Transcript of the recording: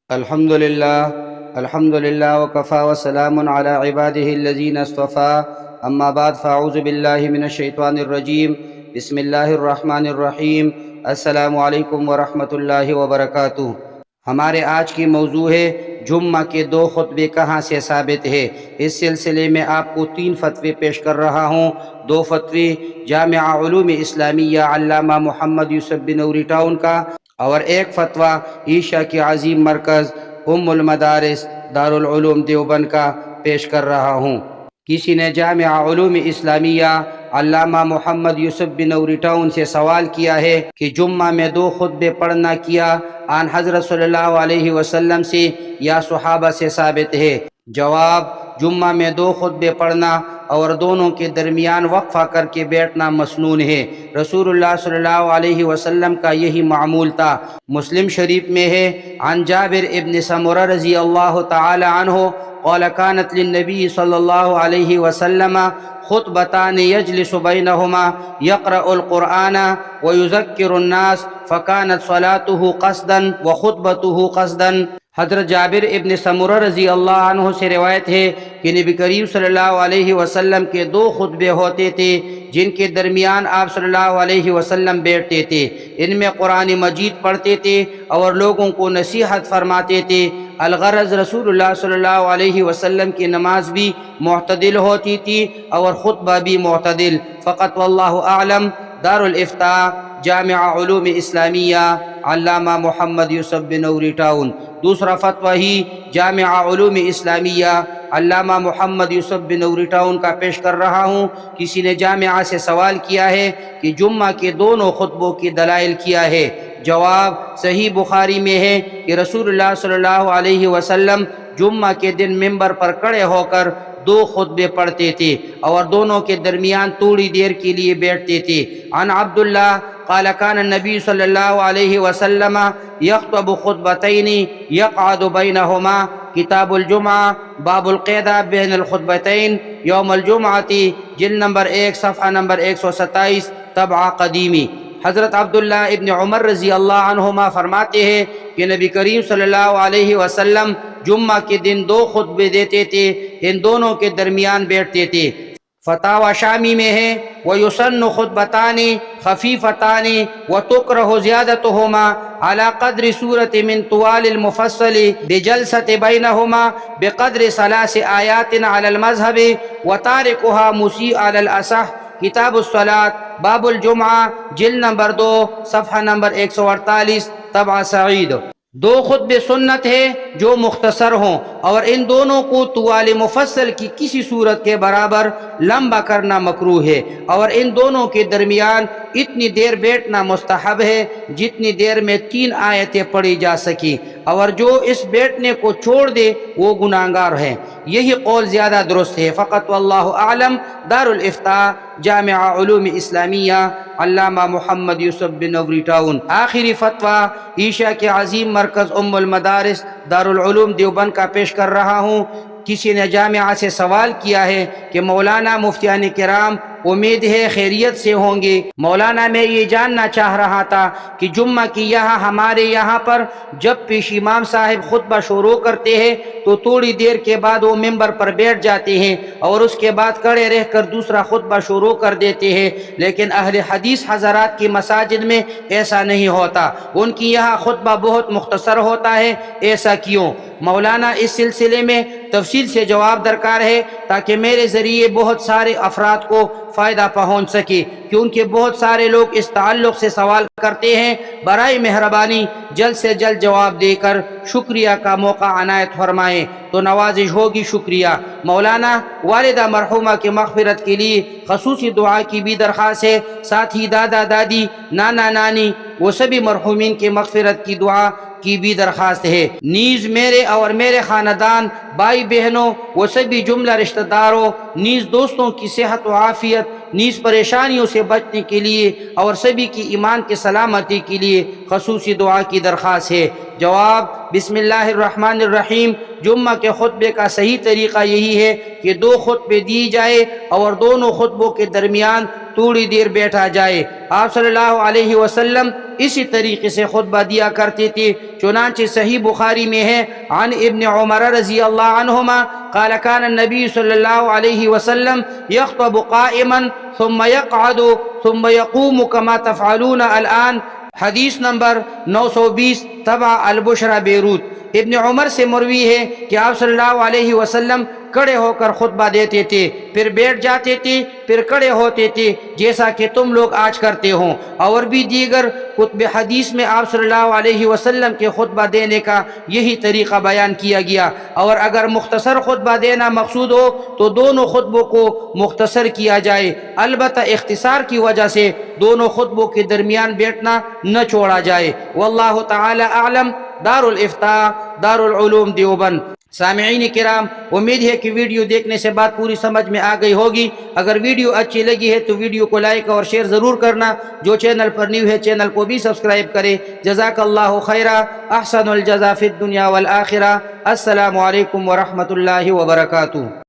الحمد للہ وکفا وسلام علی عباده الذین اصطفیٰ اما بعد فاعوذ باللہ من الشیطان الرجیم بسم اللہ الرحمن الرحیم السلام علیکم ورحمۃ اللہ وبرکاتہ۔ ہمارے آج کی موضوع ہے جمعہ کے 2 خطبے کہاں سے ثابت ہے۔ اس سلسلے میں آپ کو 3 فتوے پیش کر رہا ہوں۔ 2 فتوے جامعہ علوم اسلامیہ علامہ محمد یوسف بنوری ٹاؤن کا، اور ایک فتویٰ عیشا کے عظیم مرکز ام المدارس دارالعلوم دیوبند کا پیش کر رہا ہوں۔ کسی نے جامعہ علوم اسلامیہ علامہ محمد یوسف بنوری ٹاؤن سے سوال کیا ہے کہ جمعہ میں 2 خطبے پڑھنا کیا آن حضرت صلی اللہ علیہ وسلم سے یا صحابہ سے ثابت ہے؟ جواب: جمعہ میں 2 خطبے پڑھنا اور دونوں کے درمیان وقفہ کر کے بیٹھنا مسنون ہے۔ رسول اللہ صلی اللہ علیہ وسلم کا یہی معمول تھا۔ مسلم شریف میں ہے، عن جابر ابن سمرہ رضی اللہ تعالی عنہ قال كانت للنبي صلى الله عليه وسلم خطبتان يجلس بينهما يقرأ القرآن ويذكر الناس فكانت صلاته قصدا وخطبته قصدا۔ حضرت جابر ابن سمرہ رضی اللہ عنہ سے روایت ہے کہ نبی کریم صلی اللہ علیہ وسلم کے 2 خطبے ہوتے تھے جن کے درمیان آپ صلی اللہ علیہ وسلم بیٹھتے تھے۔ ان میں قرآن مجید پڑھتے تھے اور لوگوں کو نصیحت فرماتے تھے۔ الغرض رسول اللہ صلی اللہ علیہ وسلم کی نماز بھی معتدل ہوتی تھی اور خطبہ بھی معتدل۔ فقط واللہ اعلم۔ دارالافتاء جامعہ علوم اسلامیہ علامہ محمد یوسف بنوری ٹاؤن۔ دوسرا فتویٰ ہی جامعہ علوم اسلامیہ علامہ محمد یوسف بنوری ٹاؤن کا پیش کر رہا ہوں۔ کسی نے جامعہ سے سوال کیا ہے کہ جمعہ کے دونوں خطبوں کی دلائل کیا ہے؟ جواب: صحیح بخاری میں ہے کہ رسول اللہ صلی اللہ علیہ وسلم جمعہ کے دن ممبر پر کھڑے ہو کر 2 خطبے پڑھتے تھے اور دونوں کے درمیان تھوڑی دیر کے لیے بیٹھتے تھے۔ عن عبداللہ قال كان النبي صلى الله عليه وسلم يخطب خطبتين يقعد بينهما کتاب الجمعہ باب القعدہ بین الخطبتین یوم الجمعہ جلد نمبر 1 صفحہ نمبر 127 طبعہ قدیمی۔ حضرت عبداللہ ابن عمر رضی اللہ عنہما فرماتے ہیں کہ نبی کریم صلی اللہ علیہ وسلم جمعہ کے دن 2 خطبے دیتے تھے، ان دونوں کے درمیان بیٹھتے تھے۔ فتاوی شامی میں ہے، وَيُسَنُّ خُطْبَتَانِ خَفِيفَتَانِ وَتُكْرَهُ زِيَادَتُهُمَا عَلَى قَدْرِ سُورَةٍ مِّن طُوَالِ الْمُفَصَّلِ بِجَلْسَةٍ بَيْنَهُمَا بِقَدْرِ 3 آيَاتٍ عَلَى الْمَذْهَبِ وَتَارِكُهَا مُسِيءٌ عَلَى الْأَصَحِّ کتاب الصلاۃ باب الجمعہ جلد نمبر 2 صفحہ نمبر 148 طبعہ سعید۔ 2 خطبے سنت ہے جو مختصر ہوں اور ان دونوں کو طوال مفصل کی کسی صورت کے برابر لمبا کرنا مکروہ ہے، اور ان دونوں کے درمیان اتنی دیر بیٹھنا مستحب ہے جتنی دیر میں 3 آیتیں پڑھی جا سکیں، اور جو اس بیٹھنے کو چھوڑ دے وہ گناہگار ہے۔ یہی قول زیادہ درست ہے۔ فقط واللہ اعلم۔ دارالافتاء جامعہ علوم اسلامیہ علامہ محمد یوسف بنوری ٹاؤن۔ آخری فتویٰ عیشا کے عظیم مرکز ام المدارس دارالعلوم دیوبند کا پیش کر رہا ہوں۔ کسی نے جامعہ سے سوال کیا ہے کہ مولانا مفتیان کرام امید ہے خیریت سے ہوں گے۔ مولانا میں یہ جاننا چاہ رہا تھا کہ جمعہ کی یہاں ہمارے یہاں پر جب پیش امام صاحب خطبہ شروع کرتے ہیں تو تھوڑی دیر کے بعد وہ ممبر پر بیٹھ جاتے ہیں اور اس کے بعد کھڑے رہ کر دوسرا خطبہ شروع کر دیتے ہیں، لیکن اہل حدیث حضرات کی مساجد میں ایسا نہیں ہوتا، ان کی یہاں خطبہ بہت مختصر ہوتا ہے، ایسا کیوں؟ مولانا اس سلسلے میں تفصیل سے جواب درکار ہے تاکہ میرے ذریعے بہت سارے افراد کو فائدہ پہنچ سکے، کیونکہ بہت سارے لوگ اس تعلق سے سوال کرتے ہیں۔ برائے مہربانی جلد سے جلد جواب دے کر شکریہ کا موقع عنایت فرمائیں تو نوازش ہوگی۔ شکریہ۔ مولانا والدہ مرحومہ کی مغفرت کے لیے خصوصی دعا کی بھی درخواست ہے، ساتھ ہی دادا دادی نانا نانی وہ سبھی مرحومین کی مغفرت کی دعا کی بھی درخواست ہے۔ نیز میرے اور میرے خاندان، بھائی بہنوں وہ سبھی جملہ رشتہ داروں، نیز دوستوں کی صحت و عافیت، نیز پریشانیوں سے بچنے کے لیے اور سبھی کی ایمان کی سلامتی کے لیے خصوصی دعا کی درخواست ہے۔ جواب: بسم اللہ الرحمن الرحیم۔ جمعہ کے خطبے کا صحیح طریقہ یہی ہے کہ 2 خطبے دی جائے اور دونوں خطبوں کے درمیان تھوڑی دیر بیٹھا جائے۔ آپ صلی اللہ علیہ وسلم اسی طریقے سے خطبہ دیا کرتے تھے۔ چنانچہ صحیح بخاری میں ہے عن ابن عمر رضی اللہ عنہما قال كان النبي صلی اللہ علیہ وسلم يخطب قائما ثم يقعد ثم يقوم كما تفعلون الآن۔ حدیث نمبر 920 طبع البشرا بیروت۔ ابن عمر سے مروی ہے کہ آپ صلی اللہ علیہ وسلم کھڑے ہو کر خطبہ دیتے تھے، پھر بیٹھ جاتے تھے، پھر کھڑے ہوتے تھے، جیسا کہ تم لوگ آج کرتے ہو۔ اور بھی دیگر کتب حدیث میں آپ صلی اللہ علیہ وسلم کے خطبہ دینے کا یہی طریقہ بیان کیا گیا۔ اور اگر مختصر خطبہ دینا مقصود ہو تو دونوں خطبوں کو مختصر کیا جائے، البتہ اختصار کی وجہ سے دونوں خطبوں کے درمیان بیٹھنا نہ چھوڑا جائے۔ واللہ تعالی اعلم۔ دار الافتاء، دار العلوم دیوبند۔ سامعین کرام، امید ہے کہ ویڈیو دیکھنے سے بات پوری سمجھ میں آ گئی ہوگی۔ اگر ویڈیو اچھی لگی ہے تو ویڈیو کو لائک اور شیئر ضرور کرنا۔ جو چینل پر نیو ہے چینل کو بھی سبسکرائب کرے۔ جزاک اللہ خیرا، احسن الجزا فی الدنیا والآخرہ۔ السلام علیکم ورحمۃ اللہ وبرکاتہ۔